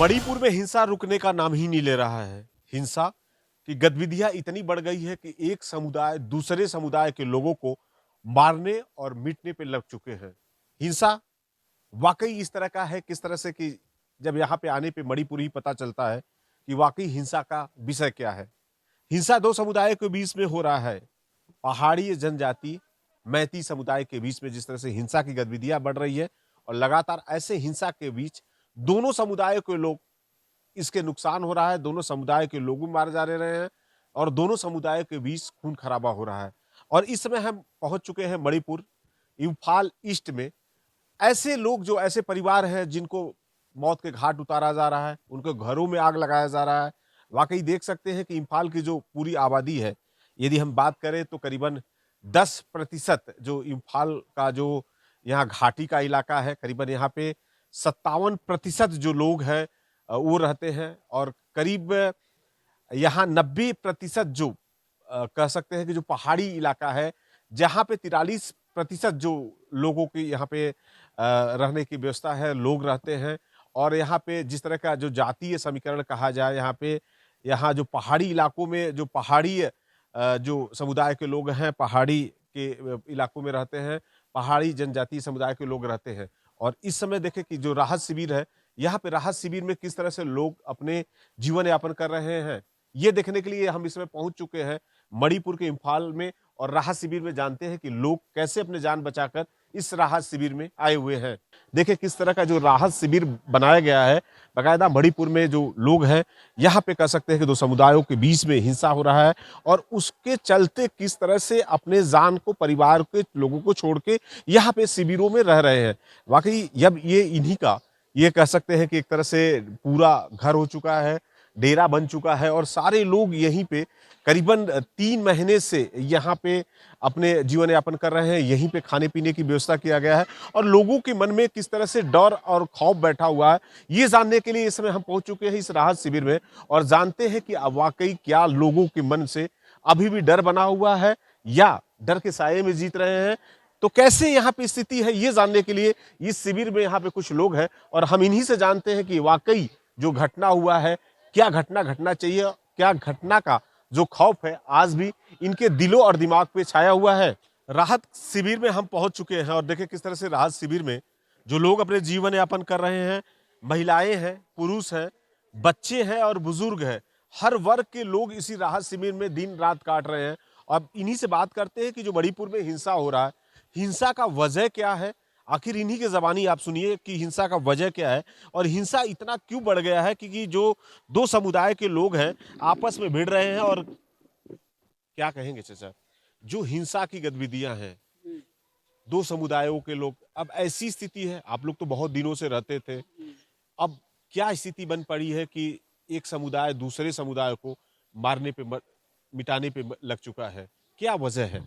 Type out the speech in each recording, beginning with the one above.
मणिपुर में हिंसा रुकने का नाम ही नहीं ले रहा है। हिंसा की गतिविधियां इतनी बढ़ गई है कि एक समुदाय दूसरे समुदाय के लोगों को मारने और मिटने पे लग चुके हैं। हिंसा वाकई इस तरह का है, किस तरह से कि जब यहाँ पे आने पे मणिपुर ही पता चलता है कि वाकई हिंसा का विषय क्या है। हिंसा दो समुदायों के बीच में हो रहा है। पहाड़ी जनजाति मैती समुदाय के बीच में जिस तरह से हिंसा की गतिविधियां बढ़ रही है और लगातार ऐसे हिंसा के बीच दोनों समुदायों के लोग इसके नुकसान हो रहा है, दोनों समुदाय के लोग मारे जा रहे हैं और दोनों समुदायों के बीच खून खराबा हो रहा है। और इस समय हम पहुंच चुके हैं मणिपुर इम्फाल ईस्ट में। ऐसे लोग जो ऐसे परिवार हैं जिनको मौत के घाट उतारा जा रहा है, उनके घरों में आग लगाया जा रहा है। वाकई देख सकते हैं कि इम्फाल की जो पूरी आबादी है, यदि हम बात करें तो करीबन 10% जो इम्फाल का जो यहाँ घाटी का इलाका है, करीबन यहाँ पे 57% जो लोग हैं वो रहते हैं और करीब यहाँ 90% जो कह सकते हैं कि जो पहाड़ी इलाका है, जहाँ पे 43% जो लोगों की यहाँ पे रहने की व्यवस्था है, लोग रहते हैं। और यहाँ पे जिस तरह का जो जातीय समीकरण कहा जाए, यहाँ जो पहाड़ी इलाकों में जो पहाड़ी जो समुदाय के लोग हैं, पहाड़ी के इलाकों में रहते हैं, पहाड़ी जनजातीय समुदाय के लोग रहते हैं। और इस समय देखें कि जो राहत शिविर है, यहाँ पे राहत शिविर में किस तरह से लोग अपने जीवन यापन कर रहे हैं, ये देखने के लिए हम इसमें पहुंच चुके हैं मणिपुर के इम्फाल में। और राहत शिविर में जानते हैं कि लोग कैसे अपने जान बचाकर इस राहत शिविर में आए हुए हैं। देखिए किस तरह का जो राहत शिविर बनाया गया है, बाकायदा मणिपुर में जो लोग हैं, यहाँ पे कह सकते हैं कि दो समुदायों के बीच में हिंसा हो रहा है और उसके चलते किस तरह से अपने जान को, परिवार के लोगों को छोड़ के यहाँ पे शिविरों में रह रहे हैं। वाकई जब ये इन्हीं का, ये कह सकते हैं कि एक तरह से पूरा घर हो चुका है, डेरा बन चुका है और सारे लोग यहीं पे करीबन 3 महीने से यहाँ पे अपने जीवन यापन कर रहे हैं। यहीं पे खाने पीने की व्यवस्था किया गया है और लोगों के मन में किस तरह से डर और खौफ बैठा हुआ है, ये जानने के लिए इस समय हम पहुंच चुके हैं इस राहत शिविर में और जानते हैं कि वाकई क्या लोगों के मन से अभी भी डर बना हुआ है या डर के साये में जीत रहे हैं। तो कैसे यहाँ पे स्थिति है, ये जानने के लिए इस शिविर में यहाँ पे कुछ लोग हैं और हम इन्हीं से जानते हैं कि वाकई जो घटना हुआ है, क्या घटना घटना चाहिए, क्या घटना का जो खौफ है आज भी इनके दिलों और दिमाग पे छाया हुआ है। राहत शिविर में हम पहुंच चुके हैं और देखें किस तरह से राहत शिविर में जो लोग अपने जीवन यापन कर रहे हैं, महिलाएं हैं, पुरुष हैं, बच्चे हैं और बुजुर्ग हैं। हर वर्ग के लोग इसी राहत शिविर में दिन रात काट रहे हैं। अब इन्हीं से बात करते हैं कि जो मणिपुर में हिंसा हो रहा है, हिंसा का वजह क्या है। आखिर इन्हीं के जबानी आप सुनिए कि हिंसा का वजह क्या है और हिंसा इतना क्यों बढ़ गया है, क्योंकि जो दो समुदाय के लोग हैं आपस में भिड़ रहे हैं। और क्या कहेंगे चाचा, जो हिंसा की गतिविधियां हैं, दो समुदायों के लोग, अब ऐसी स्थिति है, आप लोग तो बहुत दिनों से रहते थे, अब क्या स्थिति बन पड़ी है कि एक समुदाय दूसरे समुदाय को मारने पे मिटाने पे लग चुका है, क्या वजह है?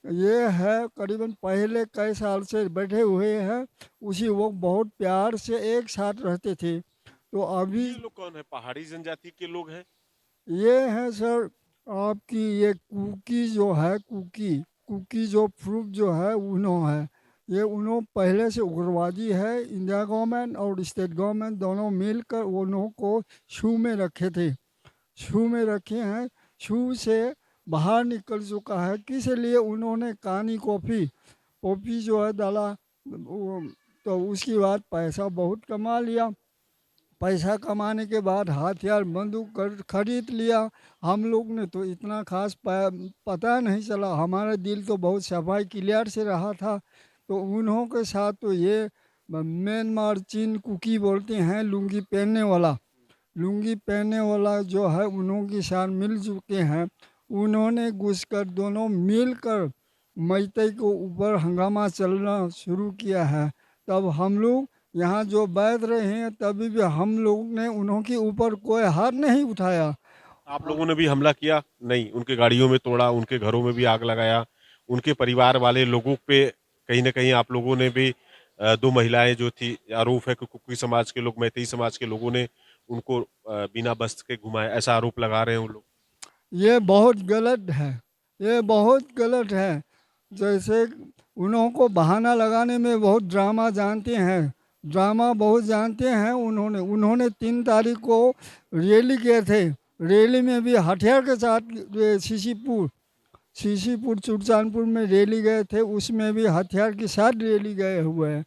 ये है करीबन पहले कई साल से बैठे हुए हैं। उसी वो बहुत प्यार से एक साथ रहते थे। तो अभी ये लोग कौन है? पहाड़ी जनजाति के लोग हैं? ये है सर, आपकी ये कुकी जो है, कुकी कुकी जो प्रूफ जो है उन्हों है। ये उन्हों पहले से उग्रवादी है। इंडिया गवर्नमेंट और स्टेट गवर्नमेंट दोनों मिलकर उन्हों को छू में रखे थे, छू में रखे हैं। छू से बाहर निकल चुका है। किस लिए उन्होंने कानी कॉफ़ी कॉफ़ी जो है डाला, तो उसके बाद पैसा बहुत कमा लिया। पैसा कमाने के बाद हथियार बंदूक खरीद लिया। हम लोग ने तो इतना खास पता नहीं चला, हमारा दिल तो बहुत सफाई क्लियर से रहा था। तो उन्हों के साथ तो ये म्यांमार चीन कुकी बोलते हैं, लुंगी पहनने वाला, लुंगी पहनने वाला जो है उन्हों के साथ मिल चुके हैं। उन्होंने घुसकर दोनों मिलकर मैतई को ऊपर हंगामा चलना शुरू किया है। तब हम लोग यहाँ जो बैठ रहे हैं, तभी भी हम लोग ने उन्हों के ऊपर कोई हाथ नहीं उठाया। आप लोगों ने भी हमला किया? नहीं, उनके गाड़ियों में तोड़ा, उनके घरों में भी आग लगाया, उनके परिवार वाले लोगों पे कहीं ना कहीं आप लोगों ने भी दो महिलाएं जो थी, आरोप है कि कुकी समाज के लोग, मैतेई समाज के लोगों ने उनको बिना वस्त्र के घुमाया, ऐसा आरोप लगा रहे हैं उन लोग। ये बहुत गलत है, ये बहुत गलत है। जैसे उन्हों को बहाना लगाने में बहुत ड्रामा जानते हैं। ड्रामा बहुत जानते हैं। उन्होंने 3 तारीख को रैली किए थे। रैली में भी हथियार के साथ सीसीपुर सुल्तानपुर में रैली गए थे, उसमें भी हथियार के साथ रैली गए हुए हैं।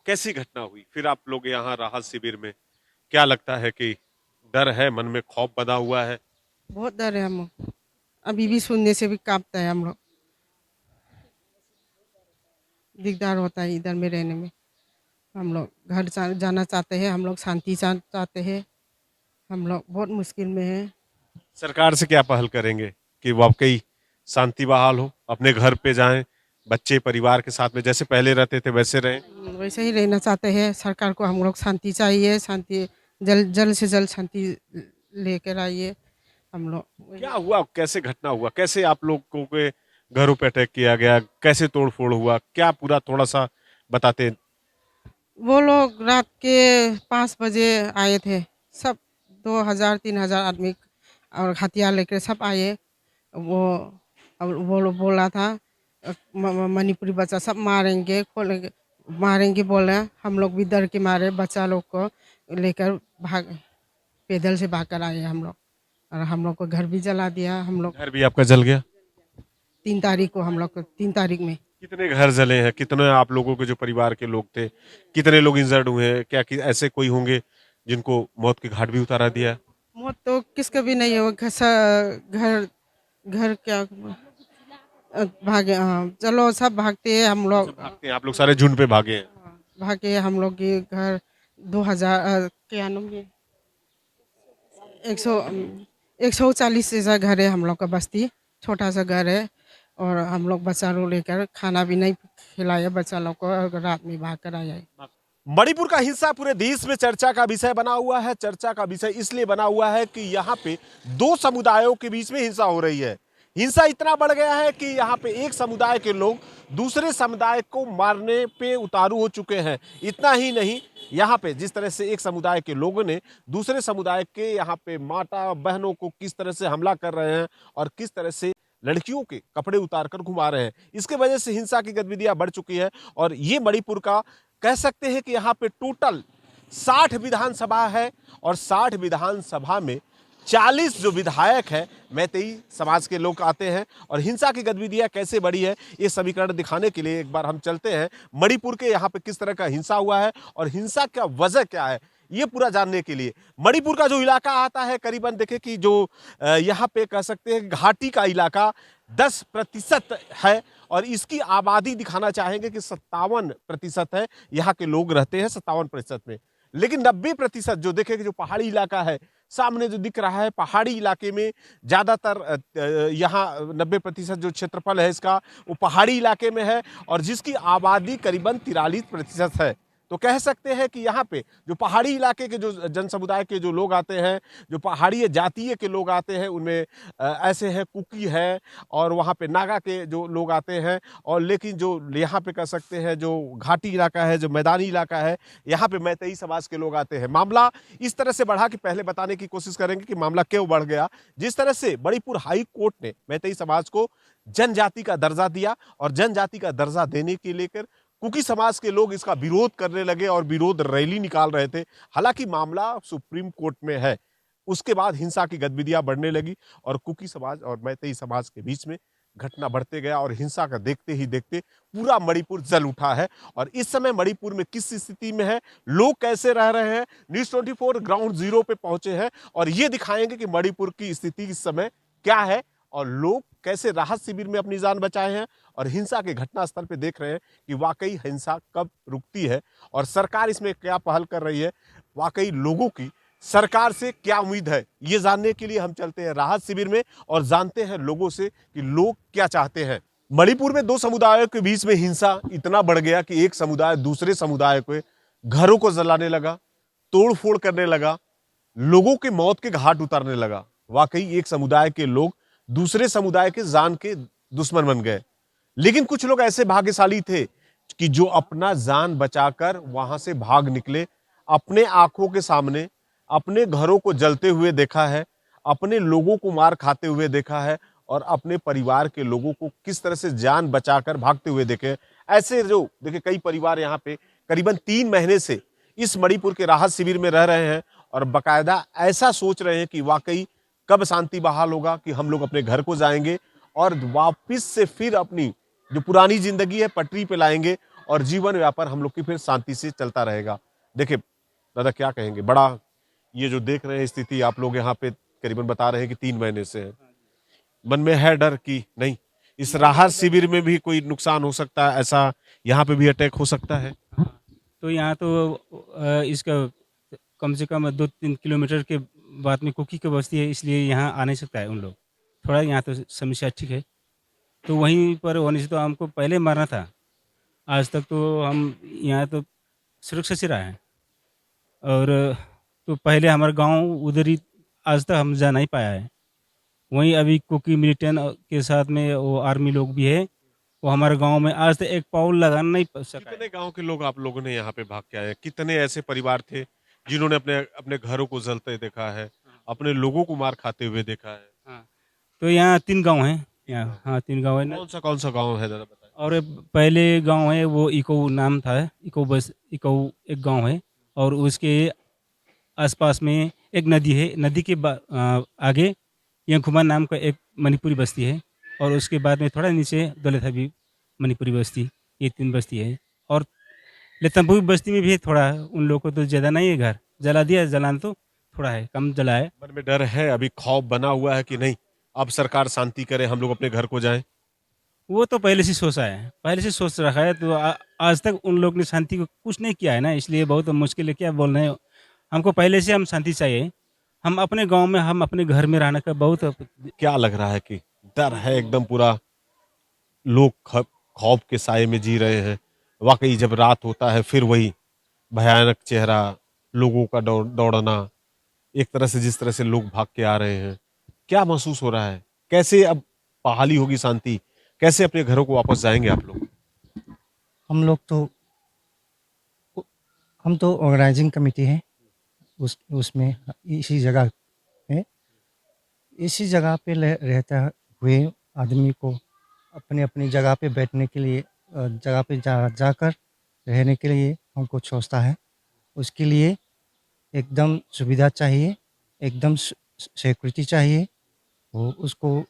कैसी घटना हुई फिर आप लोग यहाँ राहत शिविर में? क्या लगता है कि डर है, मन में खौफ बना हुआ है? बहुत डर है हम लोग, अभी भी सुनने से भी कांपता है हम लोग, दिकदार होता है इधर में रहने में। हम लोग घर जाना चाहते हैं, हम लोग शांति चाहते हैं, हम लोग बहुत मुश्किल में हैं। सरकार से क्या पहल करेंगे कि वाकई शांति बहाल हो, अपने घर पे जाएं, बच्चे परिवार के साथ में जैसे पहले रहते थे वैसे रहें? वैसे ही रहना चाहते हैं। सरकार को हम लोग शांति चाहिए, शांति जल्द से जल्द शांति लेकर आइए हम लोग। क्या हुआ, कैसे घटना हुआ, कैसे आप लोगों के घरों पे अटैक किया गया, कैसे तोड़फोड़ हुआ, क्या पूरा थोड़ा सा बताते? वो लोग रात के 5 बजे आए थे, सब 2000-3000 आदमी और हथियार लेकर सब आए। वो अब वो लोग बोला था मणिपुरी बच्चा सब मारेंगे खोलेंगे, मारेंगे बोले। हम लोग भी डर के मारे बच्चा लोग को लेकर पैदल से भाग कर आए हम लोग, और हम लोग को घर भी जला दिया। हम लोग घर भी आपका जल गया? 3 तारीख को, हम लोग को 3 तारीख में कितने घर जले हैं, कितने आप लोगों के जो परिवार के लोग थे, कितने लोग इंजर्ड हुए हैं? क्या कि ऐसे कोई होंगे जिनको मौत के घाट भी उतारा दिया? मौत तो किसका भी नहीं हो, घर घर क्या भागे। हाँ चलो सब भागते हैं हम लोग, भागते हैं आप लोग, सारे झुंड पे भागे हैं? भागे हम लोग के घर 2000 क्या नाम है 140 जैसा घर है हम लोग का, बस्ती छोटा सा घर है। और हम लोग बच्चा लोग लेकर खाना भी नहीं खिलाया बच्चा लोग को, और रात में भाग कर आए। मणिपुर का हिंसा पूरे देश में चर्चा का विषय बना हुआ है। चर्चा का विषय इसलिए बना हुआ है कि यहाँ पे दो समुदायों के बीच में हिंसा हो रही है। हिंसा इतना बढ़ गया है कि यहाँ पे एक समुदाय के लोग दूसरे समुदाय को मारने पे उतारू हो चुके हैं। इतना ही नहीं, यहाँ पे जिस तरह से एक समुदाय के लोगों ने दूसरे समुदाय के यहाँ पे माता बहनों को किस तरह से हमला कर रहे हैं और किस तरह से लड़कियों के कपड़े उतार कर घुमा रहे हैं, इसके वजह से हिंसा की गतिविधियां बढ़ चुकी है। और ये मणिपुर का कह सकते हैं कि यहाँ पे टोटल 60 विधानसभा है और 60 विधानसभा में 40 जो विधायक है मैतेई समाज के लोग आते हैं। और हिंसा की गतिविधियां कैसे बढ़ी है ये समीकरण दिखाने के लिए एक बार हम चलते हैं मणिपुर के, यहाँ पे किस तरह का हिंसा हुआ है और हिंसा का वजह क्या है ये पूरा जानने के लिए। मणिपुर का जो इलाका आता है करीबन देखें कि जो यहाँ पे कह सकते हैं घाटी का इलाका 10% है और इसकी आबादी दिखाना चाहेंगे कि 57% है, यहाँ के लोग रहते हैं 57% में। लेकिन 90% जो देखेंगे जो पहाड़ी इलाका है सामने जो दिख रहा है, पहाड़ी इलाके में ज्यादातर यहाँ 90% जो क्षेत्रफल है इसका वो पहाड़ी इलाके में है और जिसकी आबादी करीबन 43% है। तो कह सकते हैं कि यहाँ पे जो पहाड़ी इलाके के जो जन समुदाय के जो लोग आते हैं, जो पहाड़ी जातीय के लोग आते हैं, उनमें ऐसे हैं कुकी है और वहाँ पे नागा के जो लोग आते हैं। और लेकिन जो यहाँ पे कह सकते हैं जो घाटी इलाका है, जो मैदानी इलाका है, यहाँ पे मैतेई समाज के लोग आते हैं। मामला इस तरह से बढ़ा कि पहले बताने की कोशिश करेंगे कि मामला क्यों बढ़ गया। जिस तरह से मणिपुर हाई कोर्ट ने मैतेई समाज को जनजाति का दर्जा दिया और जनजाति का दर्जा देने के लेकर कुकी समाज के लोग इसका विरोध करने लगे और विरोध रैली निकाल रहे थे। हालांकि मामला सुप्रीम कोर्ट में है। उसके बाद हिंसा की गतिविधियां बढ़ने लगी और कुकी समाज और मैतेई समाज के बीच में घटना बढ़ते गया और हिंसा का देखते ही देखते पूरा मणिपुर जल उठा है। और इस समय मणिपुर में किस स्थिति में है, लोग कैसे रह रहे हैं, न्यूज़ 24 ग्राउंड जीरो पे पहुंचे हैं और ये दिखाएंगे कि मणिपुर की स्थिति इस समय क्या है और लोग कैसे राहत शिविर में अपनी जान बचाए हैं और हिंसा के घटना स्थल पे देख रहे हैं कि वाकई हिंसा कब रुकती है और सरकार इसमें क्या पहल कर रही है, वाकई लोगों की सरकार से क्या उम्मीद है, ये जानने के लिए हम चलते हैं राहत शिविर में और जानते हैं लोगों से कि लोग क्या चाहते हैं। मणिपुर में दो समुदायों के बीच में हिंसा इतना बढ़ गया कि एक समुदाय दूसरे समुदाय के घरों को जलाने लगा, तोड़फोड़ करने लगा, लोगों के मौत के घाट उतारने लगा। वाकई एक समुदाय के लोग दूसरे समुदाय के जान के दुश्मन बन गए। लेकिन कुछ लोग ऐसे भाग्यशाली थे कि जो अपना जान बचाकर वहां से भाग निकले, अपने आंखों के सामने अपने घरों को जलते हुए देखा है, अपने लोगों को मार खाते हुए देखा है और अपने परिवार के लोगों को किस तरह से जान बचाकर भागते हुए देखे। ऐसे जो देखिए कई परिवार यहाँ पे करीबन 3 महीने से इस मणिपुर के राहत शिविर में रह रहे हैं और बकायदा ऐसा सोच रहे हैं कि वाकई कब शांति बहाल होगा कि हम लोग अपने घर को जाएंगे और वापिस से फिर अपनी जो पुरानी जिंदगी है पटरी पे लाएंगे और जीवन व्यापार हम लोग की फिर शांति से चलता रहेगा। देखिए दादा क्या कहेंगे, बड़ा ये जो देख रहे हैं स्थिति आप लोग यहाँ पे करीबन बता रहे हैं कि 3 महीने से है, मन में है डर कि नहीं इस राहत शिविर में भी कोई नुकसान हो सकता है, ऐसा यहाँ पे भी अटैक हो सकता है? तो यहाँ तो इसका कम से कम 2-3 किलोमीटर के बाद में कुकी की बस्ती है, इसलिए यहाँ आ नहीं सकता है उन लोग। थोड़ा यहाँ तो समस्या ठीक है, तो वहीं पर होने से तो हमको पहले मारना था। आज तक तो हम यहाँ तो सुरक्षा से रहे हैं और तो पहले हमारा गांव उधर ही आज तक हम जा नहीं पाया है। वहीं अभी कुकी मिलिटेंट के साथ में वो आर्मी लोग भी है, वो हमारे गांव में आज तक एक पाउल लगा नहीं सका है। कितने गांव के लोग आप लोगों ने यहाँ पे भाग के आए? कितने ऐसे परिवार थे जिन्होंने अपने अपने घरों को जलते देखा है, अपने लोगों को मार खाते हुए देखा है? हाँ, तो यहाँ 3 गांव हैं यहाँ। हाँ 3 गांव है ना। कौन सा गांव है दादा बताइए? और पहले गांव है वो इको नाम था, इको बस इको एक गांव है और उसके आसपास में एक नदी है। नदी के आगे यंखुमा नाम का एक मणिपुरी बस्ती है और उसके बाद में थोड़ा नीचे दौलतहबीब मणिपुरी बस्ती, ये 3 बस्ती है। और लेतमपुर बस्ती में भी है थोड़ा, उन लोगों को तो ज़्यादा नहीं है घर, जला दिया, जलान तो थोड़ा है, कम जला है। मन में डर है, अभी खौफ बना हुआ है कि नहीं अब सरकार शांति करे, हम लोग अपने घर को जाएं? वो तो पहले से सोचा है, पहले से सोच रखा है, तो आज तक उन लोग ने शांति को कुछ नहीं किया है ना, इसलिए बहुत मुश्किल है। क्या बोल रहे हैं, हमको पहले से हम शांति चाहिए। हम अपने गांव में, हम अपने घर में रहने का बहुत क्या लग रहा है कि डर है एकदम पूरा, लोग खौफ के साए में जी रहे हैं? वाकई जब रात होता है फिर वही भयानक चेहरा, लोगों का दौड़ना, एक तरह से जिस तरह से लोग भाग के आ रहे हैं, क्या महसूस हो रहा है? कैसे अब बहाली होगी शांति? कैसे अपने घरों को वापस जाएंगे आप लोग? हम तो ऑर्गेनाइजिंग कमेटी है, उसमें इसी जगह है, इसी जगह पे रहता हुए आदमी को अपने अपनी जगह पे बैठने के लिए, जगह पे जाकर रहने के लिए हमको सोचता है। उसके लिए एकदम सुविधा चाहिए, एकदम सिक्योरिटी चाहिए। वो उसको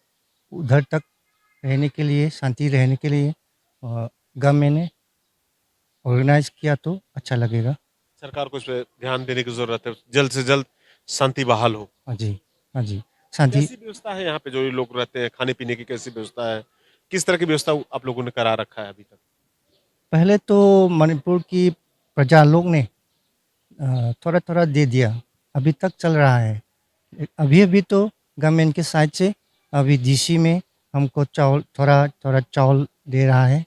उधर तक रहने के लिए, शांति रहने के लिए गवर्नमेंट ने ऑर्गेनाइज किया तो अच्छा लगेगा। सरकार को इस पे ध्यान देने की जरूरत है, जल्द से जल्द शांति बहाल हो। हाँ जी, हाँ जी, शांति। कैसी व्यवस्था है यहाँ पे जो ये लोग रहते हैं, खाने पीने की कैसी व्यवस्था है? किस तरह की व्यवस्था आप लोगों ने करा रखा है अभी तक? पहले तो मणिपुर की प्रजा लोग ने थोड़ा थोड़ा दे दिया, अभी तक चल रहा है। अभी तो गवर्नमेंट के साइड से अभी डीसी में हमको थोड़ा चावल दे रहा है,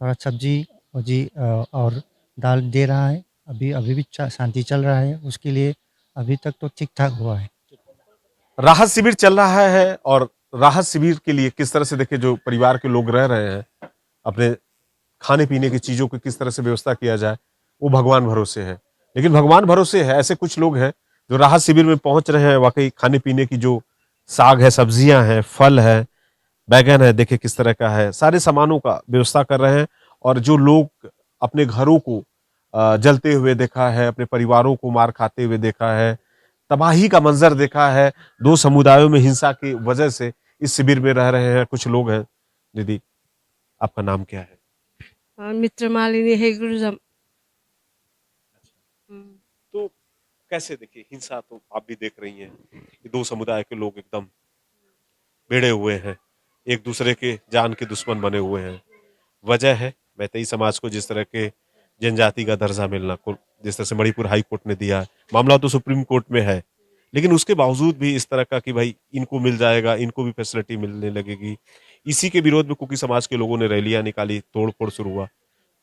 थोड़ा सब्जी और दाल दे रहा है। अभी भी शांति चल रहा है, उसके लिए अभी तक तो ठीक ठाक हुआ है। राहत शिविर चल रहा है और राहत शिविर के लिए किस तरह से देखिए जो परिवार के लोग रह रहे हैं, अपने खाने पीने की चीजों की किस तरह से व्यवस्था किया जाए वो भगवान भरोसे है। लेकिन भगवान भरोसे है, ऐसे कुछ लोग हैं जो राहत शिविर में पहुंच रहे हैं। वाकई खाने पीने की जो साग है, सब्जियां हैं, फल है, बैगन है, देखिए किस तरह का है, सारे सामानों का व्यवस्था कर रहे हैं। और जो लोग अपने घरों को जलते हुए देखा है, अपने परिवारों को मार खाते हुए देखा है, तबाही का मंजर देखा है, 2 समुदायों में हिंसा की वजह से इस शिविर में रह रहे हैं कुछ लोग हैं। दीदी आपका नाम क्या है? मित्र मालिनी है गुरुजम। तो कैसे देखिए हिंसा तो आप भी देख रही हैं कि 2 समुदाय के लोग एकदम भिड़े हुए हैं, एक दूसरे के जान के दुश्मन बने हुए हैं। वजह है मैतेई समाज को जिस तरह के जनजाति का दर्जा मिलना, जिस तरह से मणिपुर हाई कोर्ट ने दिया है, मामला तो सुप्रीम कोर्ट में है, लेकिन उसके बावजूद भी इस तरह का कि भाई इनको मिल जाएगा, इनको भी फैसिलिटी मिलने लगेगी, इसी के विरोध में कुकी समाज के लोगों ने रैलियां निकाली, तोड़फोड़ शुरू हुआ।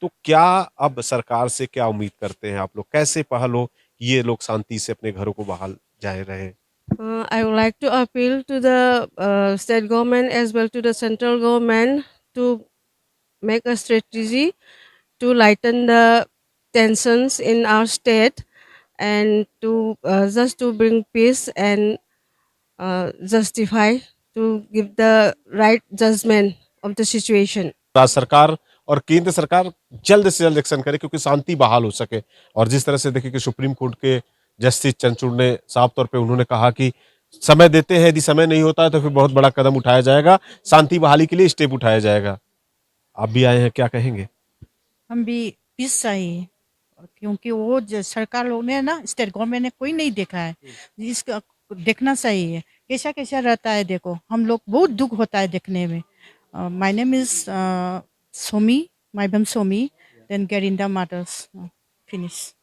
तो क्या अब सरकार से क्या उम्मीद करते हैं आप लोग? कैसे पहल हो कि ये लोग शांति से अपने घरों को बहाल जाए रहे? I would like to appeal to the state government as well to the central government to make a strategy to lighten the tensions in our state and to just to bring peace and justify to give the right judgment of the situation. राज्य सरकार और केंद्र सरकार जल्द से जल्द action करे क्योंकि शांति बहाल हो सके। और जिस तरह से देखिए कि सुप्रीम कोर्ट के जस्टिस चंद्रचूड़ ने साफ तौर पे उन्होंने कहा कि समय देते हैं, यदि समय नहीं होता है तो फिर बहुत बड़ा कदम उठाया जाएगा, शांति बहाली के लिए स्टेप उठाया जाएगा। आप भी आए हैं, क्या कहेंगे? हम भी पीस चाहिए क्योंकि वो सरकार लोग ने ना, स्टेट गवर्नमेंट ने कोई नहीं देखा है, इसका देखना चाहिए कैसा कैसा रहता है। देखो हम लोग बहुत दुख होता है देखने में। My name is Somi, Maibam Somi, then गेरिंडा माटर्स फिनिश।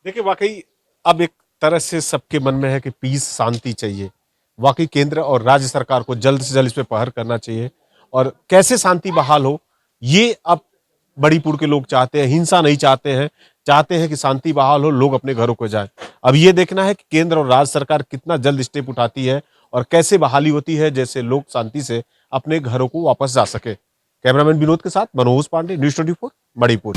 देखिए वाकई अब एक तरह से सबके मन में है कि पीस, शांति चाहिए। वाकई केंद्र और राज्य सरकार को जल्द से जल्द इस पे पहल करना चाहिए और कैसे शांति बहाल हो ये अब मणिपुर के लोग चाहते हैं, हिंसा नहीं चाहते हैं, चाहते हैं कि शांति बहाल हो, लोग अपने घरों को जाएं। अब ये देखना है कि केंद्र और राज्य सरकार कितना जल्द स्टेप उठाती है और कैसे बहाली होती है, जैसे लोग शांति से अपने घरों को वापस जा सके। कैमरामैन विनोद के साथ मनोज पांडे, न्यूज़ 24 मणिपुर।